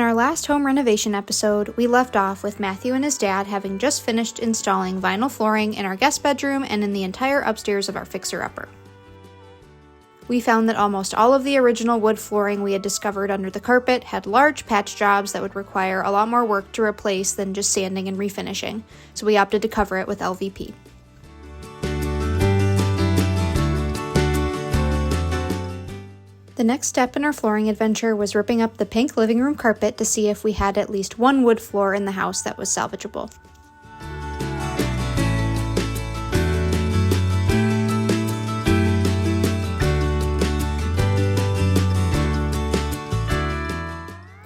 our last home renovation episode, we left off with Matthew and his dad having just finished installing vinyl flooring in our guest bedroom and in the entire upstairs of our fixer-upper. We found that almost all of the original wood flooring we had discovered under the carpet had large patch jobs that would require a lot more work to replace than just sanding and refinishing, so we opted to cover it with LVP. The next step in our flooring adventure was ripping up the pink living room carpet to see if we had at least one wood floor in the house that was salvageable.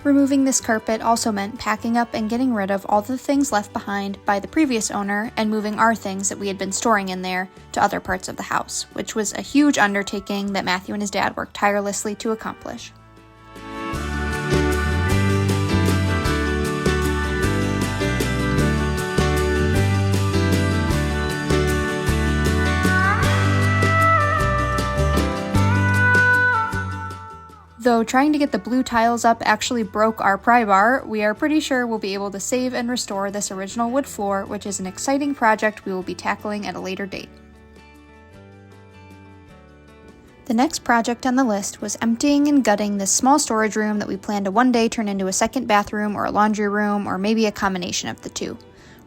Removing this carpet also meant packing up and getting rid of all the things left behind by the previous owner and moving our things that we had been storing in there to other parts of the house, which was a huge undertaking that Matthew and his dad worked tirelessly to accomplish. Though trying to get the blue tiles up actually broke our pry bar, we are pretty sure we'll be able to save and restore this original wood floor, which is an exciting project we will be tackling at a later date. The next project on the list was emptying and gutting this small storage room that we plan to one day turn into a second bathroom or a laundry room, or maybe a combination of the two.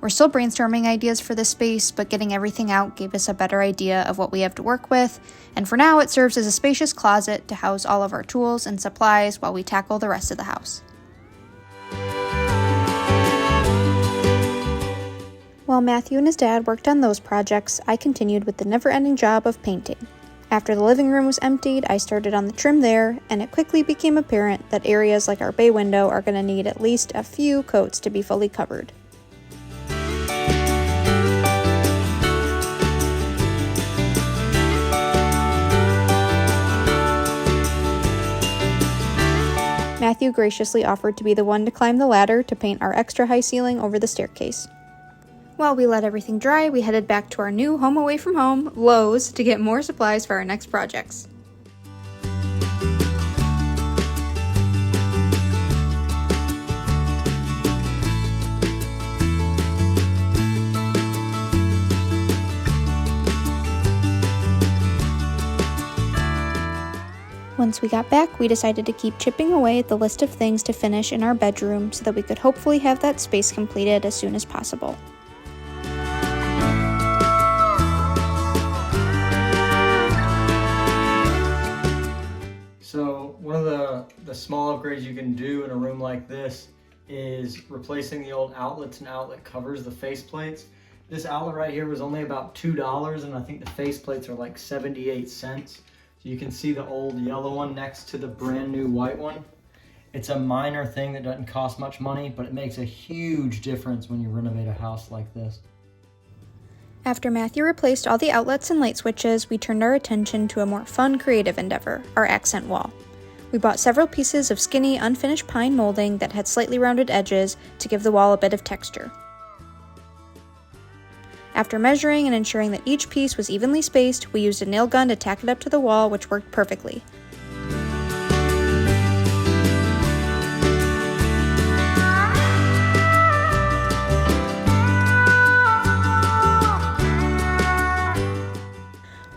We're still brainstorming ideas for this space, but getting everything out gave us a better idea of what we have to work with, and for now it serves as a spacious closet to house all of our tools and supplies while we tackle the rest of the house. While Matthew and his dad worked on those projects, I continued with the never-ending job of painting. After the living room was emptied, I started on the trim there, and it quickly became apparent that areas like our bay window are going to need at least a few coats to be fully covered. Matthew graciously offered to be the one to climb the ladder to paint our extra high ceiling over the staircase. While we let everything dry, we headed back to our new home away from home, Lowe's, to get more supplies for our next projects. Once we got back, we decided to keep chipping away at the list of things to finish in our bedroom so that we could hopefully have that space completed as soon as possible. So one of the small upgrades you can do in a room like this is replacing the old outlets and outlet covers, the face plates. This outlet right here was only about $2, and I think the face plates are like 78 cents. You can see the old yellow one next to the brand new white one. It's a minor thing that doesn't cost much money, but it makes a huge difference when you renovate a house like this. After Matthew replaced all the outlets and light switches, we turned our attention to a more fun, creative endeavor, our accent wall. We bought several pieces of skinny, unfinished pine molding that had slightly rounded edges to give the wall a bit of texture. After measuring and ensuring that each piece was evenly spaced, we used a nail gun to tack it up to the wall, which worked perfectly.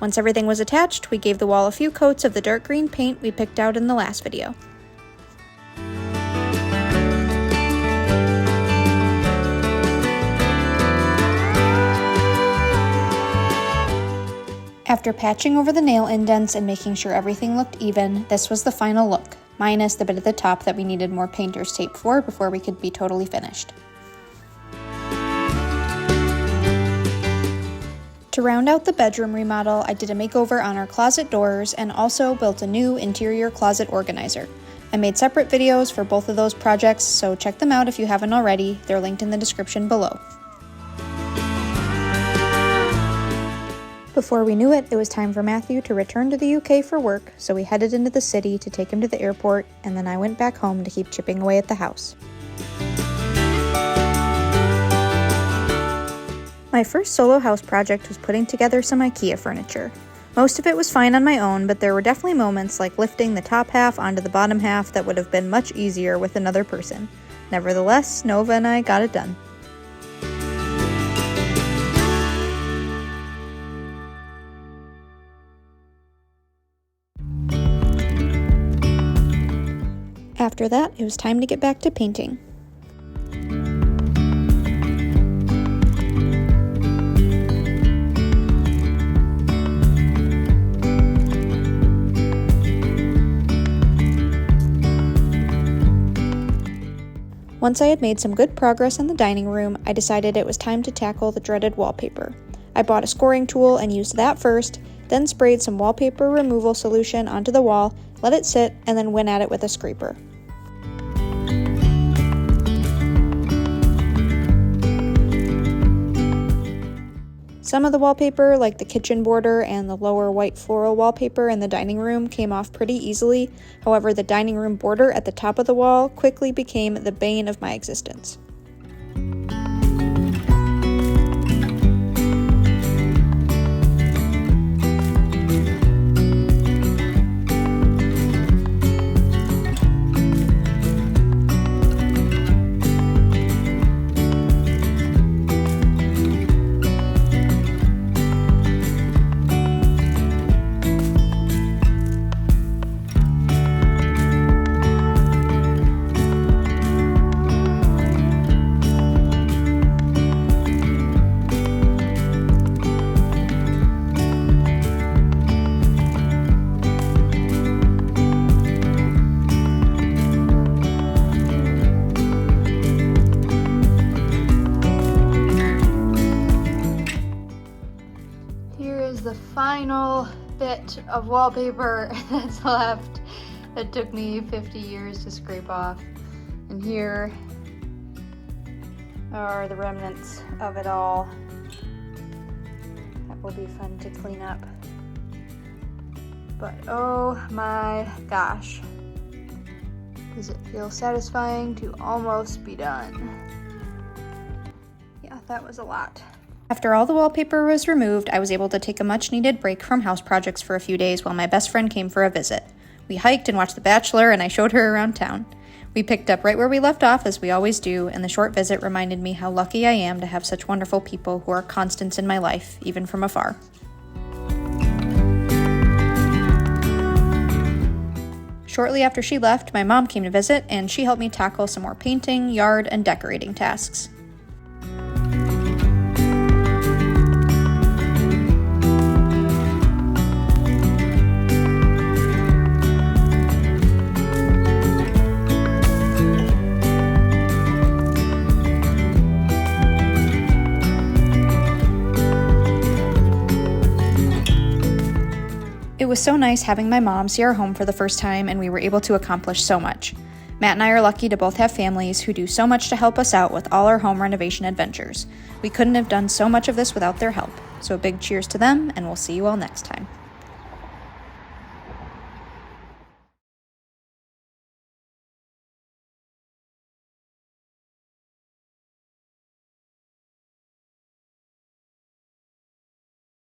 Once everything was attached, we gave the wall a few coats of the dark green paint we picked out in the last video. After patching over the nail indents and making sure everything looked even, this was the final look, minus the bit at the top that we needed more painter's tape for before we could be totally finished. To round out the bedroom remodel, I did a makeover on our closet doors and also built a new interior closet organizer. I made separate videos for both of those projects, so check them out if you haven't already. They're linked in the description below. Before we knew it, it was time for Matthew to return to the UK for work, so we headed into the city to take him to the airport, and then I went back home to keep chipping away at the house. My first solo house project was putting together some IKEA furniture. Most of it was fine on my own, but there were definitely moments like lifting the top half onto the bottom half that would have been much easier with another person. Nevertheless, Nova and I got it done. After that, it was time to get back to painting. Once I had made some good progress in the dining room, I decided it was time to tackle the dreaded wallpaper. I bought a scoring tool and used that first, then sprayed some wallpaper removal solution onto the wall, let it sit, and then went at it with a scraper. Some of the wallpaper, like the kitchen border and the lower white floral wallpaper in the dining room, came off pretty easily. However, the dining room border at the top of the wall quickly became the bane of my existence. The final bit of wallpaper that's left that took me 50 years to scrape off, and here are the remnants of it all. That will be fun to clean up, but oh my gosh, does it feel satisfying to almost be done. Yeah, that was a lot. After all the wallpaper was removed, I was able to take a much-needed break from house projects for a few days while my best friend came for a visit. We hiked and watched The Bachelor, and I showed her around town. We picked up right where we left off, as we always do, and the short visit reminded me how lucky I am to have such wonderful people who are constants in my life, even from afar. Shortly after she left, my mom came to visit, and she helped me tackle some more painting, yard, and decorating tasks. It was so nice having my mom see our home for the first time, and we were able to accomplish so much. Matt and I are lucky to both have families who do so much to help us out with all our home renovation adventures. We couldn't have done so much of this without their help. So a big cheers to them, and we'll see you all next time.